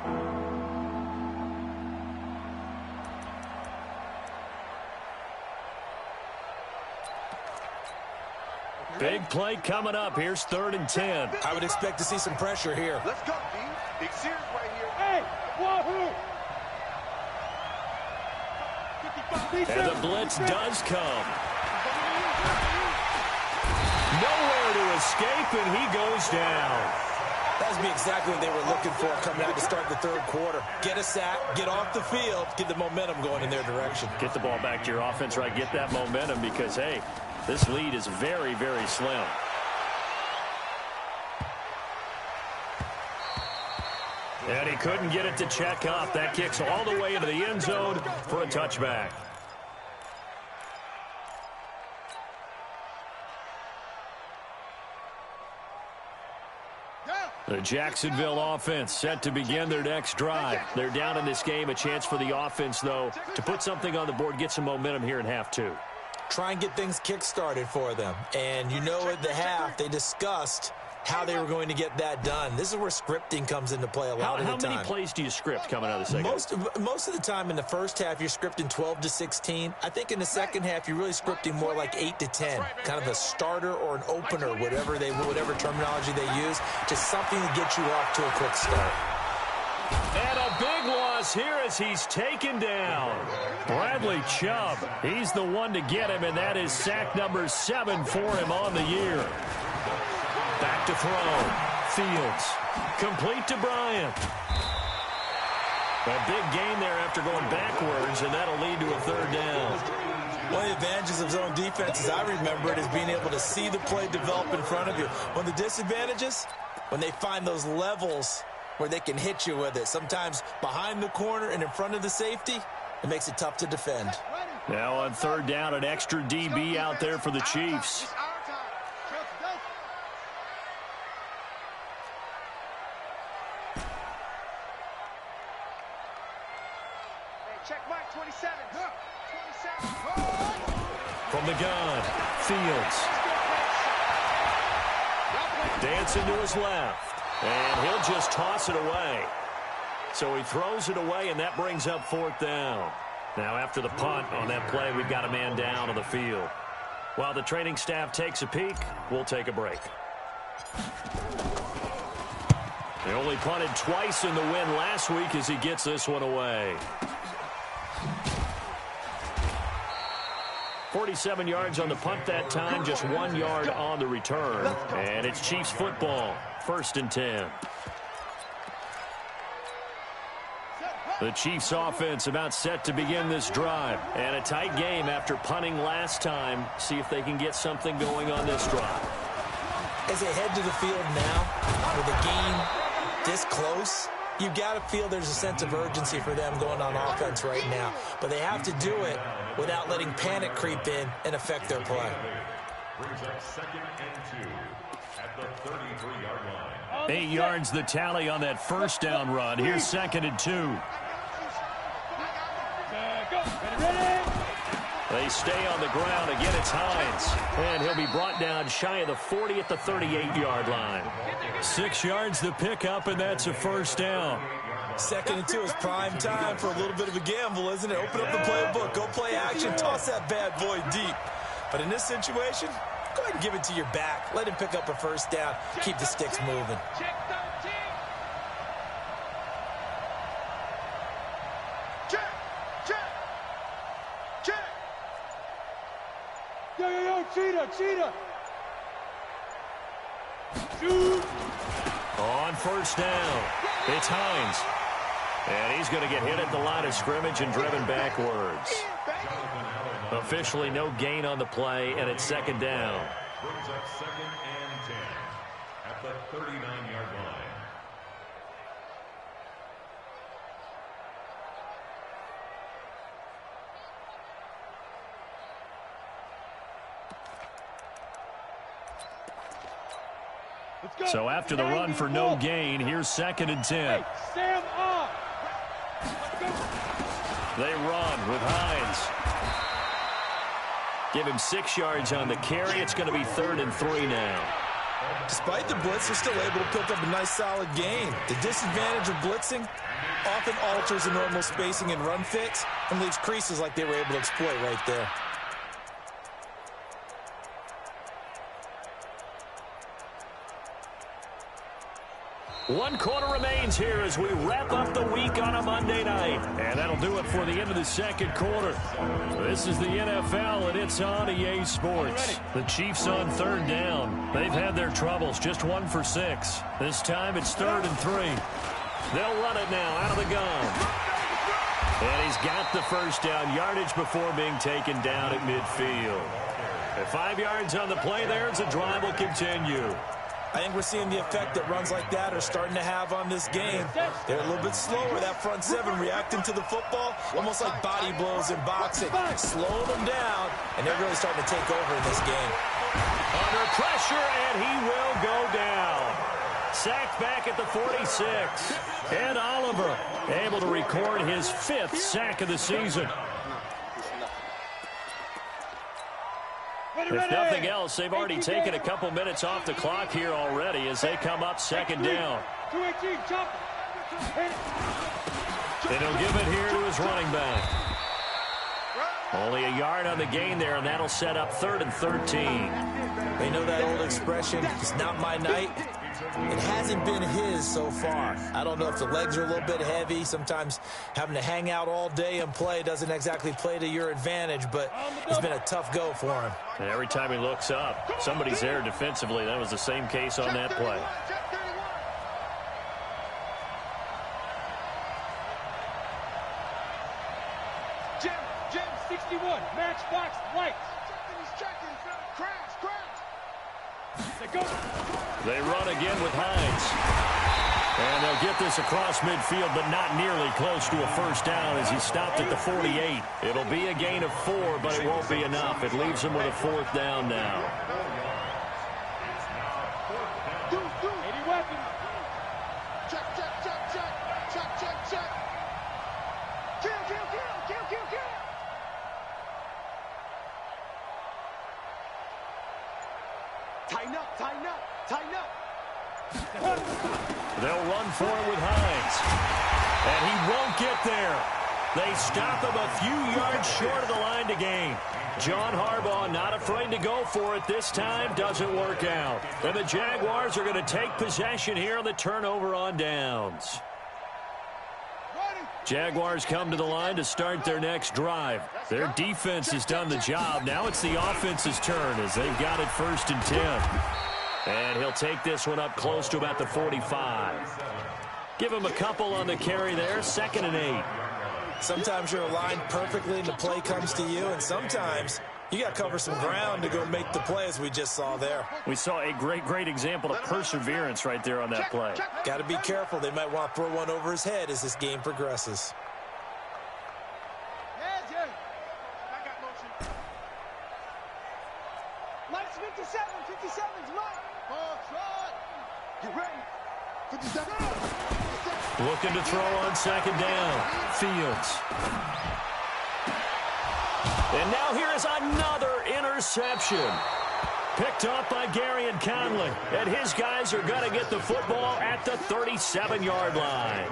Big play coming up. Here's 3rd and 10. I would expect to see some pressure here. Let's go, D. Big Sears right here. Hey, wahoo! And the blitz does come. Nowhere to escape, and he goes down. That would be exactly what they were looking for coming out to start the 3rd quarter. Get a sack, get off the field, get the momentum going in their direction. Get the ball back to your offense, right? Get that momentum because, hey, this lead is very, very slim. And he couldn't get it to check up. That kicks all the way into the end zone for a touchback. The Jacksonville offense set to begin their next drive. They're down in this game. A chance for the offense, though, to put something on the board, get some momentum here in half 2. Try and get things kick-started for them. And you know at the half, they discussed how they were going to get that done. This is where scripting comes into play a lot of the time. How many plays do you script coming out of the second? Most of the time in the first half, you're scripting 12 to 16. I think in the second half, you're really scripting more like 8 to 10. Kind of a starter or an opener, whatever terminology they use. Just something to get you off to a quick start. And a big loss here as he's taken down. Bradley Chubb, he's the one to get him, and that is sack number 7 for him on the year. Back to throw. Fields. Complete to Bryant. A big gain there after going backwards, and that'll lead to a 3rd down. One of the advantages of zone defense, as I remember it, is being able to see the play develop in front of you. One of the disadvantages, when they find those levels where they can hit you with it. Sometimes behind the corner and in front of the safety, it makes it tough to defend. Now on 3rd down, an extra DB out there for the Chiefs. Check Mike, 27. 27. From the gun, Fields. Dancing to his left. And he'll just toss it away. So he throws it away, and that brings up 4th down. Now after the punt on that play, we've got a man down on the field. While the training staff takes a peek, we'll take a break. They only punted twice in the win last week as he gets this one away. 47 yards on the punt that time, just 1 yard on the return. And it's Chiefs football, 1st and 10. The Chiefs offense about set to begin this drive. And a tight game after punting last time. See if they can get something going on this drive. As they head to the field now, with a game this close, you got to feel there's a sense of urgency for them going on offense right now. But they have to do it without letting panic creep in and affect their play. Brings up 2nd and 2 at the 33-yard line. 8 yards the tally on that 1st down run. Here's 2nd and 2. They stay on the ground. Again, it's Hines. And he'll be brought down shy of the 40 at the 38-yard line. 6 yards the pickup, and that's a 1st down. 2nd and 2 is prime time for a little bit of a gamble, isn't it? Open up the playbook, go play action, toss that bad boy deep. But in this situation, go ahead and give it to your back. Let him pick up a 1st down. Keep the sticks moving. Yo, cheetah. Shoot. On 1st down, it's Hines. And he's going to get hit at the line of scrimmage and driven backwards. Officially no gain on the play, and it's second down. Brings up 2nd and 10 at the 39-yard line. So after the run for no gain, here's 2nd and 10. Sam off. They run with Hines. Give him 6 yards on the carry. It's going to be 3rd and 3 now. Despite the blitz, they're still able to pick up a nice solid gain. The disadvantage of blitzing often alters the normal spacing and run fits and leaves creases like they were able to exploit right there. One quarter remains here as we wrap up the week on a Monday night. And that'll do it for the end of the second quarter. This is the NFL, and it's on EA Sports. The Chiefs on 3rd down. They've had their troubles, just 1 for 6. This time it's 3rd and 3. They'll run it now out of the gun. And he's got the first down yardage before being taken down at midfield. At 5 yards on the play there as the drive will continue. I think we're seeing the effect that runs like that are starting to have on this game. They're a little bit slower, that front 7, reacting to the football, almost like body blows in boxing, slowing them down, and they're really starting to take over in this game. Under pressure, and he will go down. Sacked back at the 46. And Oliver able to record his 5th sack of the season. If nothing else, they've already taken a couple minutes off the clock here already as they come up 2nd down. And he'll give it here to his running back. Only a yard on the gain there, and that'll set up 3rd and 13. They know that old expression, it's not my night. It hasn't been his so far. I don't know if the legs are a little bit heavy. Sometimes having to hang out all day and play doesn't exactly play to your advantage, but it's been a tough go for him. And every time he looks up, somebody's there defensively. That was the same case on that play. Jim, 61, matchbox lights. They run again with Hines. And they'll get this across midfield, but not nearly close to a first down as he stopped at the 48. It'll be a gain of 4, but it won't be enough. It leaves him with a 4th down now. Tighten up. They'll run for it with Hines. And he won't get there. They stop him a few yards short of the line to gain. John Harbaugh not afraid to go for it this time. Doesn't work out. And the Jaguars are going to take possession here on the turnover on downs. Jaguars come to the line to start their next drive. Their defense has done the job. Now it's the offense's turn as they've got it 1st and 10. And he'll take this one up close to about the 45. Give him a couple on the carry there. 2nd and 8. Sometimes you're aligned perfectly and the play comes to you, and sometimes you got to cover some ground to go make the play, as we just saw there. We saw a great example of perseverance right there on that play. Got to be careful. They might want to throw one over his head as this game progresses. Mike's 57. 57's Mike. Get ready. 57. Looking to throw on 2nd down. Fields. And now here is another interception. Picked off by Gary and Conley. And his guys are going to get the football at the 37-yard line.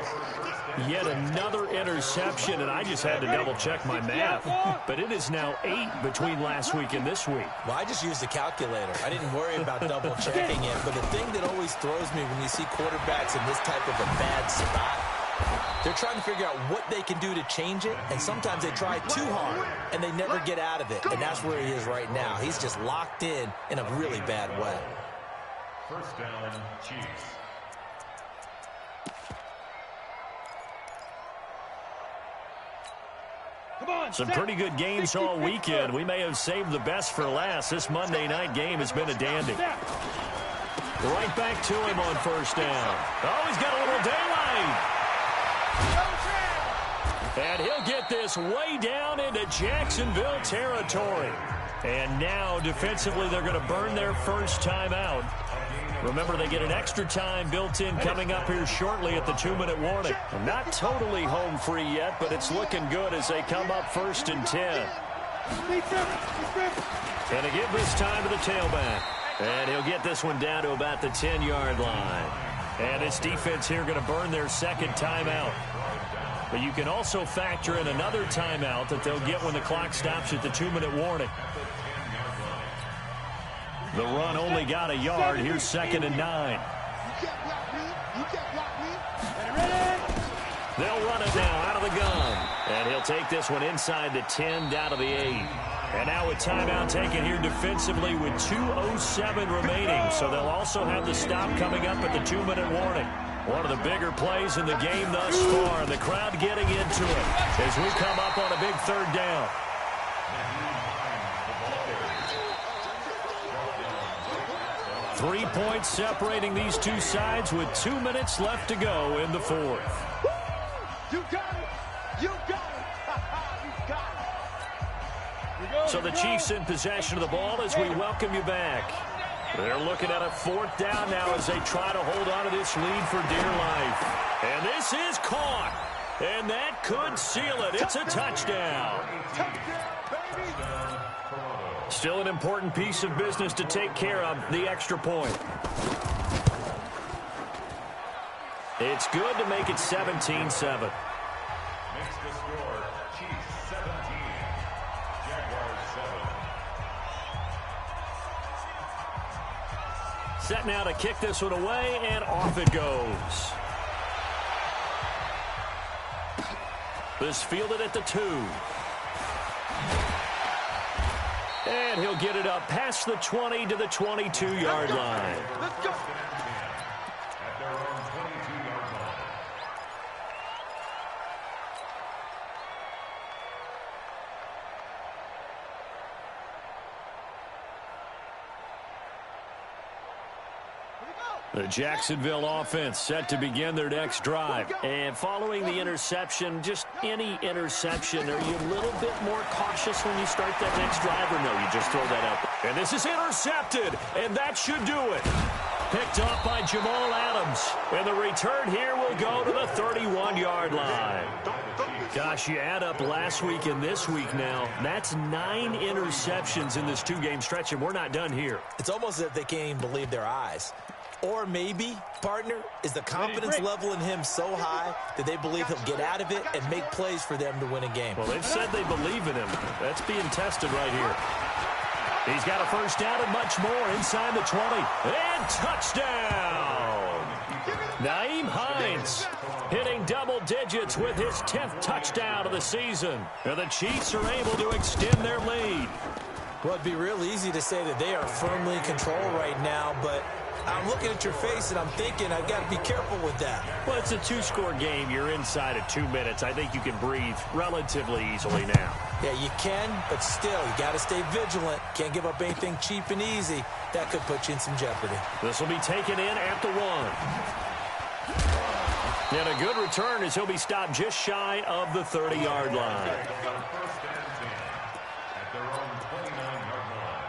Yet another interception, and I just had to double-check my math. But it is now 8 between last week and this week. Well, I just used a calculator. I didn't worry about double-checking it. But the thing that always throws me when you see quarterbacks in this type of a bad spot, they're trying to figure out what they can do to change it, and sometimes they try too hard, and they never get out of it. And that's where he is right now. He's just locked in a really bad way. 1st down, Chiefs. Some pretty good games all weekend. We may have saved the best for last. This Monday night game has been a dandy. Right back to him on first down. Oh, he's got a little daylight. And he'll get this way down into Jacksonville territory. And now, defensively, they're going to burn their first timeout. Remember, they get an extra time built in coming up here shortly at the 2-minute warning. Not totally home free yet, but it's looking good as they come up 1st and 10. And to give this time to the tailback. And he'll get this one down to about the 10-yard line. And this defense here going to burn their second timeout. But you can also factor in another timeout that they'll get when the clock stops at the 2-minute warning. The run only got a yard. Here's 2nd and 9. They'll run it now out of the gun. And he'll take this one inside the 10 down to the 8. And now a timeout taken here defensively with 2:07 remaining. So they'll also have the stop coming up at the 2-minute warning. One of the bigger plays in the game thus far. And the crowd getting into it as we come up on a big 3rd down. 3 points separating these two sides with 2 minutes left to go in the 4th. You got it. You got it. You got it. So the Chiefs in possession of the ball as we welcome you back. They're looking at a 4th down now as they try to hold on to this lead for dear life. And this is caught. And that could seal it. It's a touchdown. Still an important piece of business to take care of, the extra point. It's good to make it 17-7. Makes the score Chiefs 17, Jaguars 7. Set now to kick this one away, and off it goes. This fielded at the 2. And he'll get it up past the 20 to the 22-yard line. Let's go. At their own 22-yard line. The Jacksonville offense set to begin their next drive. And following the interception, just any interception, are you a little bit more cautious when you start that next drive, or no, you just throw that out? And this is intercepted, and that should do it. Picked off by Jamal Adams. And the return here will go to the 31-yard line. Gosh, you add up last week and this week now, that's 9 interceptions in this 2-game stretch, and we're not done here. It's almost as if they can't even believe their eyes. Or maybe, partner, is the confidence level in him so high that they believe he'll get out of it and make plays for them to win a game. Well, they've said they believe in him. That's being tested right here. He's got a first down and much more inside the 20. And touchdown! Nyheim Hines hitting double digits with his 10th touchdown of the season. And the Chiefs are able to extend their lead. Well, it'd be real easy to say that they are firmly in control right now, but I'm looking at your face and I'm thinking I've got to be careful with that. Well, it's a 2-score game. You're inside of 2 minutes. I think you can breathe relatively easily now. Yeah, you can, but still, you got to stay vigilant. Can't give up anything cheap and easy. That could put you in some jeopardy. This will be taken in at the 1. And a good return as he'll be stopped just shy of the 30-yard line. First and 10 at their own 29-yard line.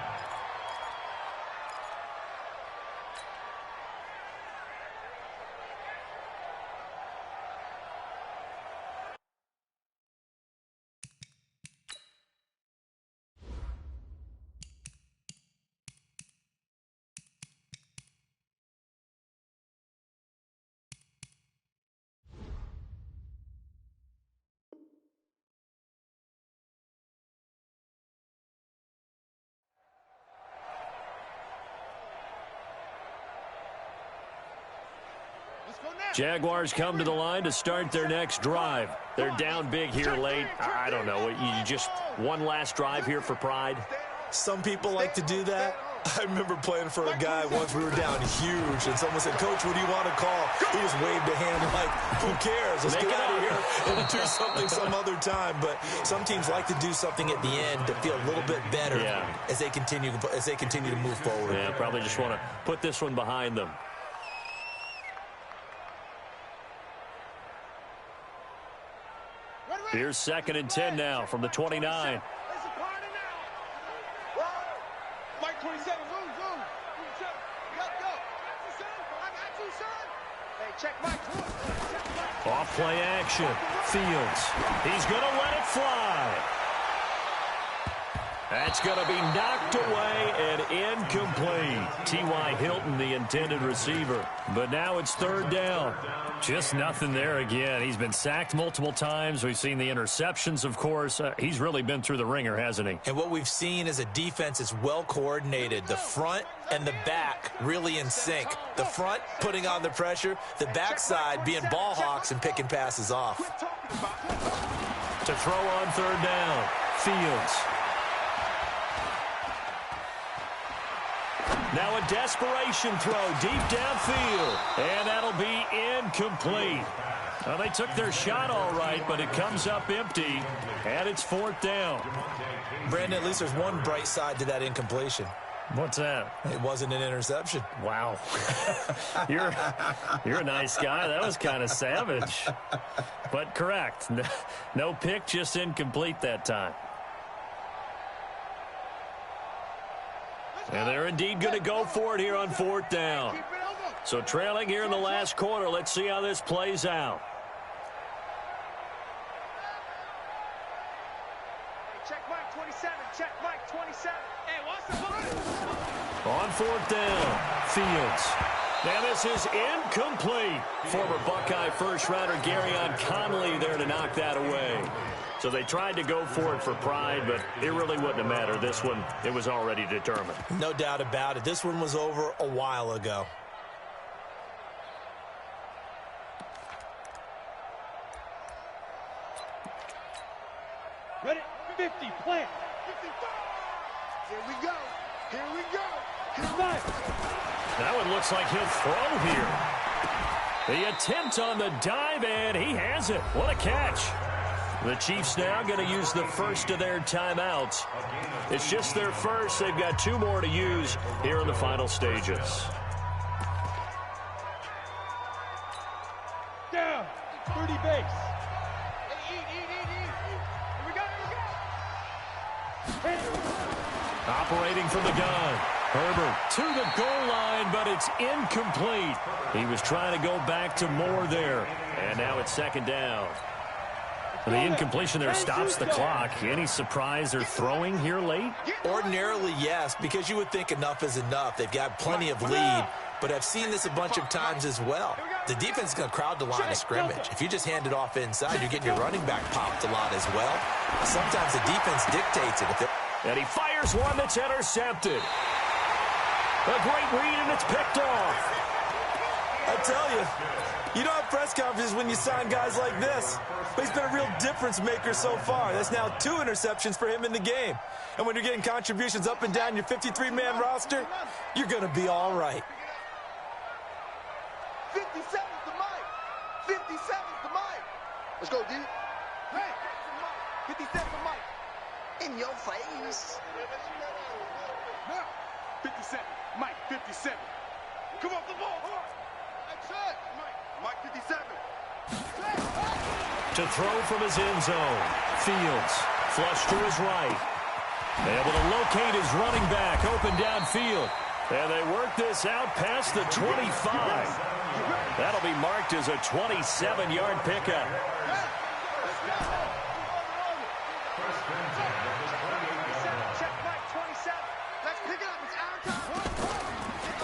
Jaguars come to the line to start their next drive. They're down big here late. I don't know. You just one last drive here for pride? Some people like to do that. I remember playing for a guy once. We were down huge, and someone said, "Coach, what do you want to call?" He just waved a hand like, "Who cares? Let's get out of here and do something some other time." But some teams like to do something at the end to feel a little bit better as they continue to move forward. Yeah, probably just want to put this one behind them. Here's 2nd and 10 now from the 29. Mike 27, move. Go. I got you, son. Hey, check Mike. Off play action. Fields. He's going to let it fly. That's going to be knocked away and incomplete. T.Y. Hilton, the intended receiver. But now it's 3rd down. Just nothing there again. He's been sacked multiple times. We've seen the interceptions, of course. He's really been through the ringer, hasn't he? And what we've seen is a defense is well coordinated. The front and the back really in sync. The front putting on the pressure. The backside being ball hawks and picking passes off. To throw on 3rd down. Fields. Now a desperation throw deep downfield. And that'll be incomplete. Well, they took their shot all right, but it comes up empty. And it's 4th down. Brandon, at least there's one bright side to that incompletion. What's that? It wasn't an interception. Wow. You're a nice guy. That was kind of savage. But correct. No pick, just incomplete that time. And they're indeed going to go for it here on 4th down. So trailing here in the last quarter. Let's see how this plays out. Check Mike 27. Check Mike 27. Hey, what's the ball? On 4th down, Fields. Now this is incomplete. Former Buckeye first-rounder Garyon Conley there to knock that away. So they tried to go for it for pride, but it really wouldn't have mattered. This one, it was already determined. No doubt about it. This one was over a while ago. Ready? 50, plant. 55. Here we go. That one looks like he'll throw here. The attempt on the dive, and he has it. What a catch. The Chiefs now going to use the first of their timeouts. It's just their first. They've got 2 more to use here in the final stages. Down. 30 base. Hey, eat. Here we go. Operating from the gun. Herbert to the goal line, but it's incomplete. He was trying to go back to Moore there. And now it's 2nd down. The incompletion there stops the clock. Any surprise they're throwing here late? Ordinarily, yes, because you would think enough is enough. They've got plenty of lead, but I've seen this a bunch of times as well. The defense is going to crowd the line of scrimmage. If you just hand it off inside, you're getting your running back popped a lot as well. Sometimes the defense dictates it. And he fires one that's intercepted. A great read, and it's picked off. I tell you, you don't have press conferences when you sign guys like this. But he's been a real difference maker so far. That's now 2 interceptions for him in the game. And when you're getting contributions up and down your 53-man roster, you're going to be all right. 57's the mic. 57's the mic. Let's go, dude. Hey, 57's the mic. In your face. Now, 57. Mike, 57. Come off the ball. That's it. Mike 57. To throw from his end zone. Fields, flush to his right. Able to locate his running back, open downfield. And they work this out past the 25. That'll be marked as a 27-yard pickup.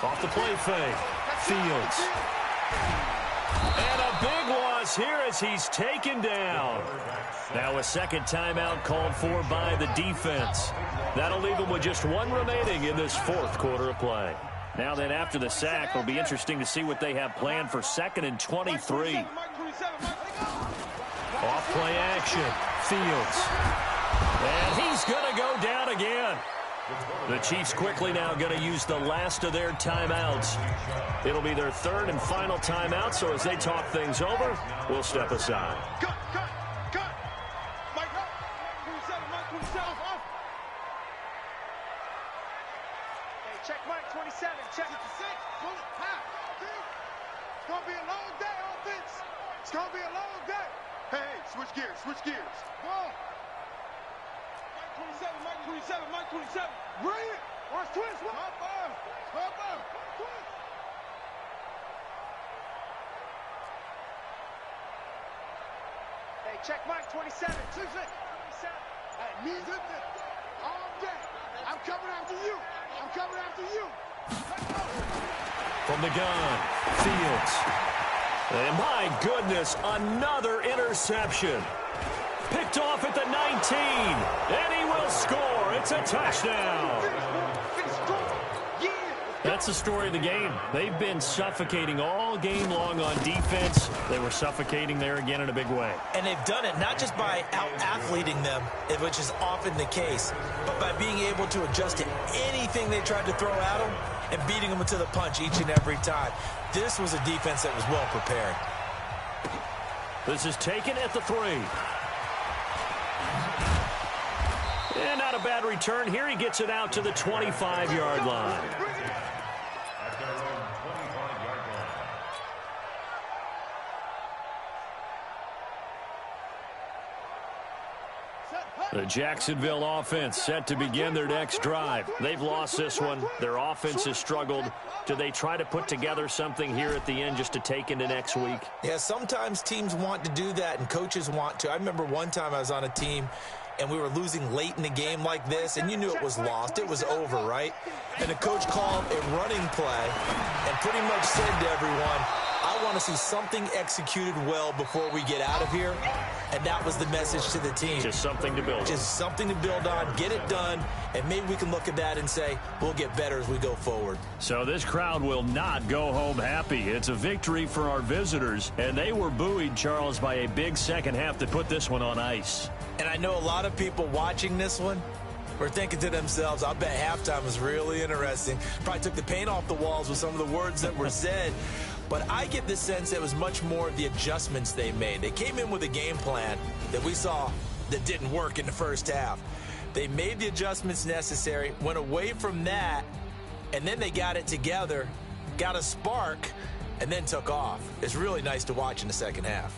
Off the play fake. Fields. And a big loss here as he's taken down. Now a 2nd timeout called for by the defense. That'll leave them with just 1 remaining in this 4th quarter of play. Now then, after the sack, it'll be interesting to see what they have planned for 2nd and 23. Off play action. Fields. And he's going to go down again. The Chiefs quickly now going to use the last of their timeouts. It'll be their third and final timeout, so as they talk things over, we'll step aside. Cut. Mike 27, off. Hey, check Mike 27, check it to 6. Pull it, pass. It's going to be a long day, offense. It's going to be a long day. Hey, switch gears. Ball. Mike 27. Bring it. Watch twist. Hop on. Twist. Hey, check Mike 27. 27. Hey, knees lifted all day. I'm coming after you. From the gun, Fields. And my goodness, another interception. Picked off at the 19, and he will score. It's a touchdown. That's the story of the game. They've been suffocating all game long on defense. They were suffocating there again in a big way. And they've done it not just by out-athleting them, which is often the case, but by being able to adjust to anything they tried to throw at them and beating them to the punch each and every time. This was a defense that was well prepared. This is taken at the 3. And not a bad return. Here he gets it out to the 25-yard line. At their own 25-yard line. The Jacksonville offense set to begin their next drive. They've lost this one. Their offense has struggled. Do they try to put together something here at the end just to take into next week? Yeah, sometimes teams want to do that and coaches want to. I remember one time I was on a team and we were losing late in the game like this, and you knew it was lost. It was over, right? And the coach called a running play and pretty much said to everyone, I want to see something executed well before we get out of here. And that was the message to the team. Just something to build on. Just something to build on, get it done, and maybe we can look at that and say, we'll get better as we go forward. So this crowd will not go home happy. It's a victory for our visitors, and they were buoyed, Charles, by a big second half to put this one on ice. And I know a lot of people watching this one were thinking to themselves, I bet halftime was really interesting. Probably took the paint off the walls with some of the words that were said. But I get the sense that it was much more of the adjustments they made. They came in with a game plan that we saw that didn't work in the first half. They made the adjustments necessary, went away from that, and then they got it together, got a spark, and then took off. It's really nice to watch in the second half.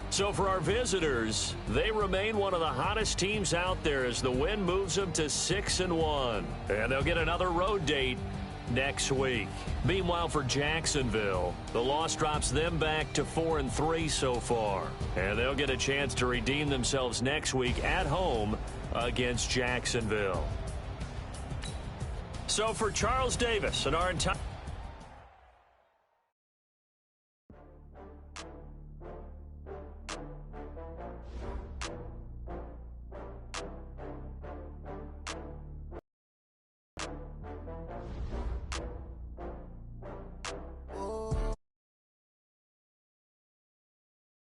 So for our visitors, they remain one of the hottest teams out there as the win moves them to 6-1. And they'll get another road date next week. Meanwhile, for Jacksonville, the loss drops them back to 4-3 so far. And they'll get a chance to redeem themselves next week at home against Jacksonville. So for Charles Davis and our entire